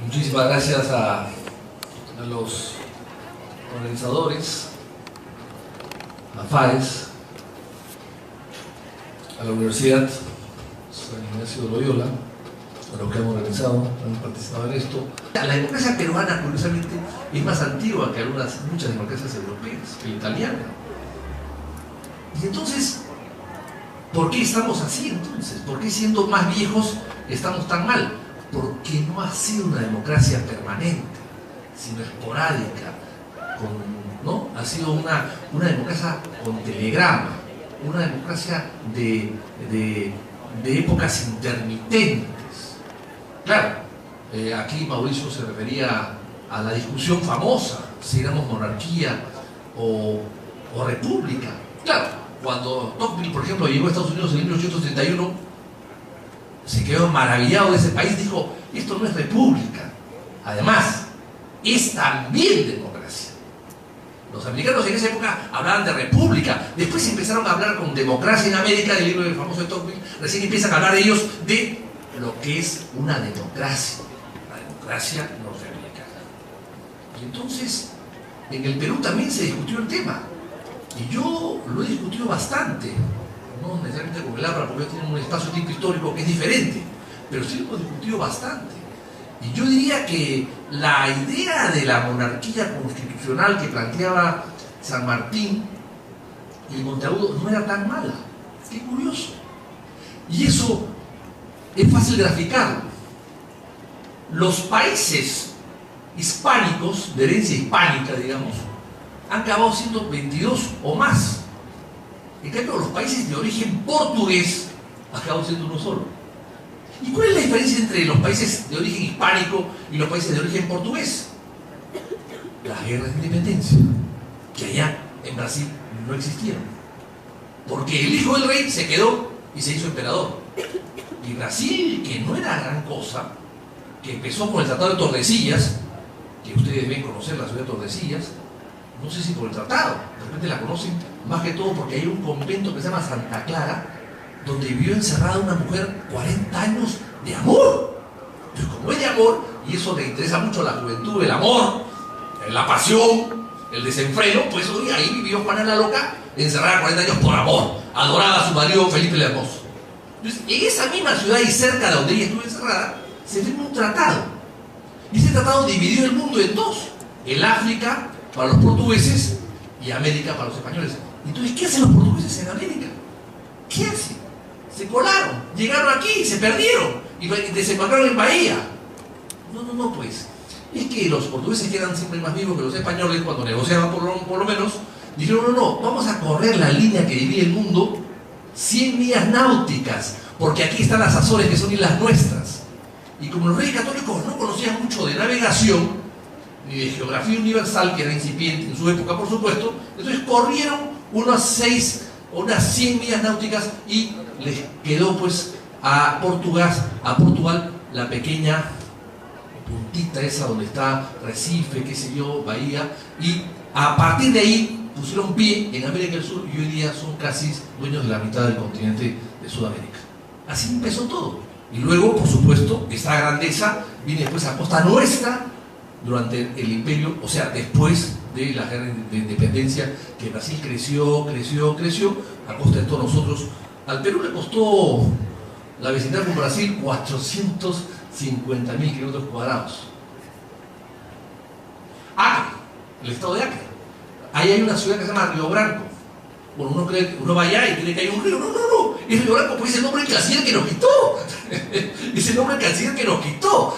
Muchísimas gracias a los organizadores, a FAES, a la Universidad San Ignacio de Loyola, a los que han organizado, han participado en esto. La democracia peruana, curiosamente, es más antigua que muchas democracias europeas, que la italiana. Y entonces, ¿por qué estamos así entonces? ¿Por qué siendo más viejos estamos tan mal? Porque no ha sido una democracia permanente, sino esporádica, ¿no? Ha sido una democracia con telegrama, una democracia de épocas intermitentes. Claro, aquí Mauricio se refería a la discusión famosa, si éramos monarquía o república. Claro, cuando Tocqueville, por ejemplo, llegó a Estados Unidos en 1831, se quedó maravillado de ese país, dijo, esto no es república, además, es también democracia. Los americanos en esa época hablaban de república, después empezaron a hablar con democracia en América, el libro del famoso de Tocqueville, recién empiezan a hablar ellos de lo que es una democracia, la democracia norteamericana. Y entonces, en el Perú también se discutió el tema, y yo lo he discutido bastante, no necesariamente con el APRA, porque tiene un espacio tipo histórico que es diferente, pero sí lo hemos discutido bastante. Y yo diría que la idea de la monarquía constitucional que planteaba San Martín y Monteagudo no era tan mala. Qué curioso. Y eso es fácil graficarlo. Los países hispánicos, de herencia hispánica, digamos, han acabado siendo 22 o más. En cambio, los países de origen portugués acaban siendo uno solo. ¿Y cuál es la diferencia entre los países de origen hispánico y los países de origen portugués? Las guerras de independencia, que allá en Brasil no existieron. Porque el hijo del rey se quedó y se hizo emperador. Y Brasil, que no era gran cosa, que empezó con el Tratado de Tordesillas, que ustedes deben conocer la ciudad de Tordesillas, no sé si por el tratado, de repente la conocen, más que todo porque hay un convento que se llama Santa Clara, donde vivió encerrada una mujer 40 años de amor. Entonces, como es de amor, y eso le interesa mucho a la juventud, el amor, la pasión, el desenfreno, pues hoy ahí vivió Juana la Loca, encerrada 40 años por amor, adorada a su marido Felipe el Hermoso. Entonces, en esa misma ciudad y cerca de donde ella estuvo encerrada, se firmó un tratado. Y ese tratado dividió el mundo en dos: el África para los portugueses y América para los españoles. Entonces, ¿qué hacen los portugueses en América? ¿Qué hacen? Se colaron, llegaron aquí, se perdieron y desembarcaron en Bahía. No, pues. Es que los portugueses, que eran siempre más vivos que los españoles, cuando negociaban por lo menos, dijeron, no, vamos a correr la línea que divide el mundo 100 millas náuticas, porque aquí están las Azores, que son islas nuestras. Y como los reyes católicos no conocían mucho de navegación, ni de geografía universal, que era incipiente en su época, por supuesto, entonces corrieron unas 100 millas náuticas y les quedó pues a Portugal la pequeña puntita esa donde está Recife, qué sé yo, Bahía, y a partir de ahí pusieron pie en América del Sur y hoy día son casi dueños de la mitad del continente de Sudamérica. Así empezó todo. Y luego, por supuesto, esta grandeza viene después a costa nuestra durante el imperio, o sea, después de la guerra de independencia, que Brasil creció a costa de todos nosotros. Al Perú le costó la vecindad con Brasil 450.000 kilómetros cuadrados. Acre, el estado de Acre. Ahí hay una ciudad que se llama Río Branco. Bueno, uno va allá y cree que hay un río. No, es Río Branco, pues es el nombre del canciller que nos quitó. Es el nombre del canciller que nos quitó.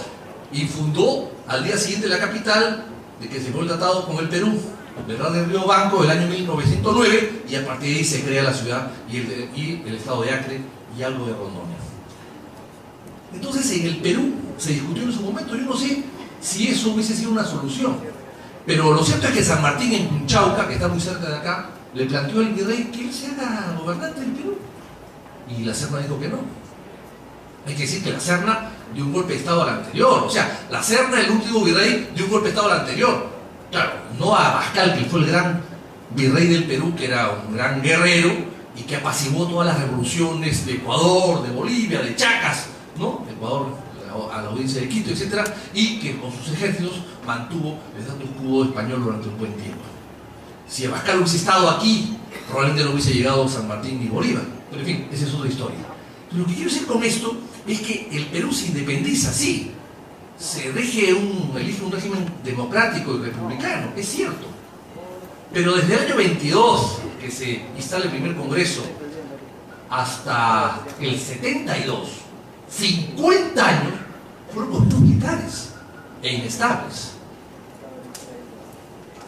Y fundó al día siguiente la capital de que se fue el tratado con el Perú, ¿verdad? De Río Branco, del año 1909, y a partir de ahí se crea la ciudad y el estado de Acre y algo de Rondônia. Entonces, en el Perú se discutió en su momento, yo no sé si eso hubiese sido una solución, pero lo cierto es que San Martín en Punchauca, que está muy cerca de acá, le planteó al virrey que él se haga gobernante del Perú, y la Serna dijo que no. Hay que decir que la Serna dio un golpe de estado al anterior, o sea, la Serna, el último virrey, dio un golpe de estado al anterior. Claro, no a Abascal, que fue el gran virrey del Perú, que era un gran guerrero y que apaciguó todas las revoluciones de Ecuador, de Bolivia, de Chacas, ¿no? Ecuador, a la provincia de Quito, etc., y que con sus ejércitos mantuvo el status quo español durante un buen tiempo. Si Abascal hubiese estado aquí, probablemente no hubiese llegado San Martín ni Bolívar. Pero en fin, esa es otra historia. Lo que quiero decir con esto es que el Perú se independiza, sí. Se elige un régimen democrático y republicano, es cierto. Pero desde el año 22, que se instala el primer Congreso, hasta el 72, 50 años, fueron gobiernos militares e inestables.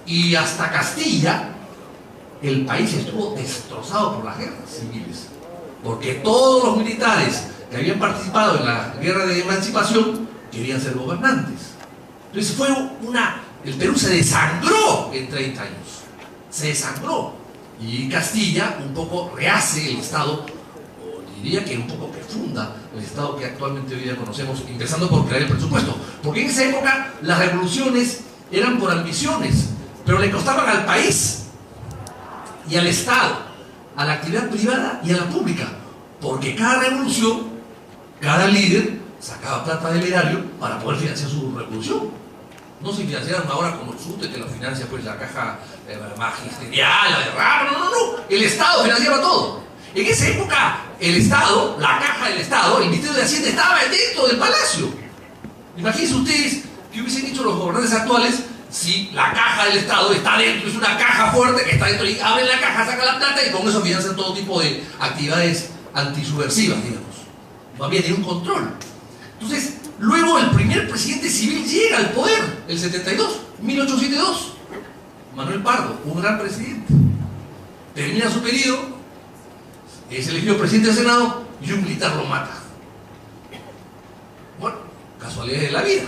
Y hasta Castilla, el país estuvo destrozado por las guerras civiles, porque todos los militares que habían participado en la guerra de emancipación querían ser gobernantes. Entonces el Perú se desangró en 30 años, se desangró, y Castilla un poco rehace el Estado, o diría que un poco que funda el Estado que actualmente hoy día conocemos, empezando por crear el presupuesto, porque en esa época las revoluciones eran por ambiciones, pero le costaban al país y al Estado, a la actividad privada y a la pública, porque cada revolución, cada líder sacaba plata del erario para poder financiar su revolución. No se financiaron ahora como el SUTE, que lo financia pues la caja magisterial, la de Rama, no. El Estado financiaba todo. En esa época, el Estado, la caja del Estado, el Ministerio de Hacienda estaba dentro del palacio. Imagínense ustedes que hubiesen dicho los gobernantes actuales: si la caja del Estado está dentro, es una caja fuerte que está dentro, y abren la caja, sacan la plata y con eso financian todo tipo de actividades antisubversivas, digamos. No había ni un control. Entonces, luego el primer presidente civil llega al poder, el 72, 1872. Manuel Pardo, un gran presidente. Termina su periodo, es elegido presidente del Senado y un militar lo mata. Bueno, casualidades de la vida.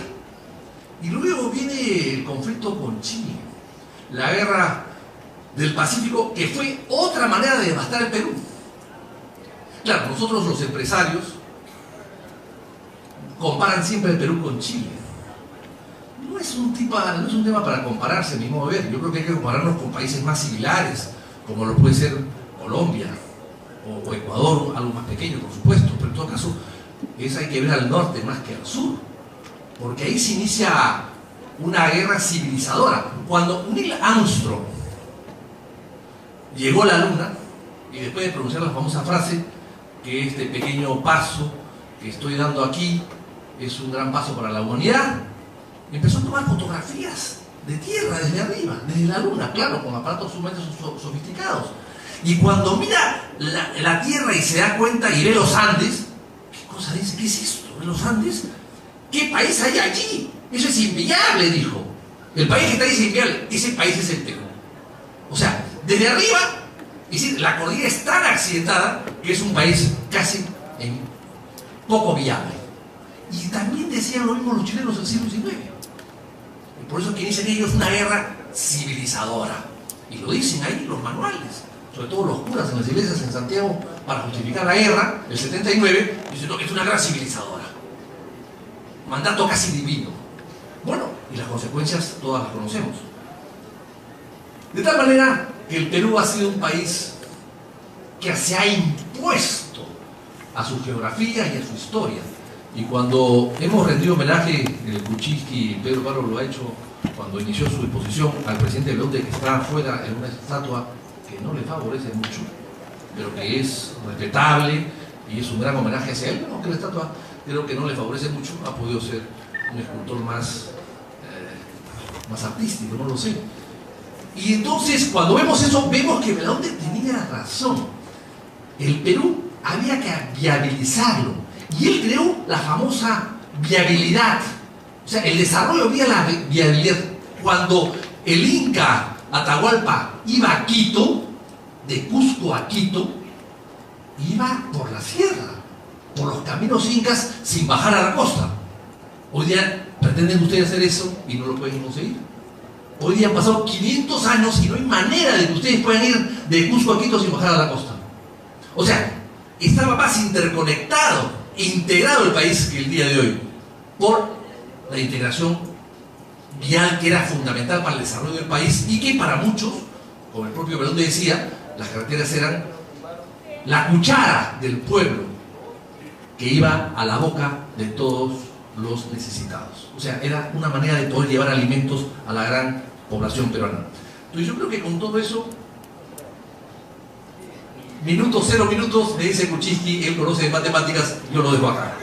Y luego viene el conflicto con Chile, la guerra del Pacífico, que fue otra manera de devastar el Perú. Claro, nosotros los empresarios comparan siempre el Perú con Chile. No es un tema para compararse, a mi modo de ver. Yo creo que hay que compararnos con países más similares, como lo puede ser Colombia o Ecuador, algo más pequeño, por supuesto, pero en todo caso hay que ver al norte más que al sur, porque ahí se inicia una guerra civilizadora. Cuando Neil Armstrong llegó a la Luna, y después de pronunciar la famosa frase, que este pequeño paso que estoy dando aquí es un gran paso para la humanidad, empezó a tomar fotografías de tierra desde arriba, desde la Luna, claro, con aparatos sumamente sofisticados. Y cuando mira la Tierra y se da cuenta y ve los Andes, ¿qué cosa dice? ¿Qué es esto? ¿Ve los Andes? ¿Qué país hay allí? Eso es inviable, dijo. El país que está ahí es inviable. Ese país es el Perú. O sea, desde arriba, es decir, la cordillera es tan accidentada que es un país casi poco viable. Y también decían lo mismo los chilenos del siglo XIX. Y por eso que dicen ellos una guerra civilizadora. Y lo dicen ahí los manuales, sobre todo los curas en las iglesias en Santiago, para justificar la guerra, el 79, dicen que es una guerra civilizadora. Mandato casi divino. Bueno, y las consecuencias todas las conocemos. De tal manera que el Perú ha sido un país que se ha impuesto a su geografía y a su historia. Y cuando hemos rendido homenaje, el Kuczynski, Pedro Pablo lo ha hecho cuando inició su exposición al presidente Belonte, que está afuera en una estatua que no le favorece mucho, pero que es respetable y es un gran homenaje hacia él, aunque la estatua creo que no le favorece mucho, ha podido ser un escultor más artístico, no lo sé. Y entonces, cuando vemos eso, vemos que Belonte tenía razón. El Perú había que viabilizarlo. Y él creó la famosa viabilidad. O sea, el desarrollo vía la viabilidad. Cuando el Inca Atahualpa iba a Quito, de Cusco a Quito, iba por la sierra, por los caminos incas, sin bajar a la costa. Hoy día pretenden ustedes hacer eso y no lo pueden conseguir. Hoy día han pasado 500 años y no hay manera de que ustedes puedan ir de Cusco a Quito sin bajar a la costa. O sea, estaba más interconectado, integrado el país que el día de hoy, por la integración vial que era fundamental para el desarrollo del país y que para muchos, como el propio Belonte decía, las carreteras eran la cuchara del pueblo que iba a la boca de todos los necesitados. O sea, era una manera de poder llevar alimentos a la gran población peruana. Entonces yo creo que con todo eso, minutos, 0 minutos, me dice Kuczynski, él conoce de matemáticas, yo lo dejo acá.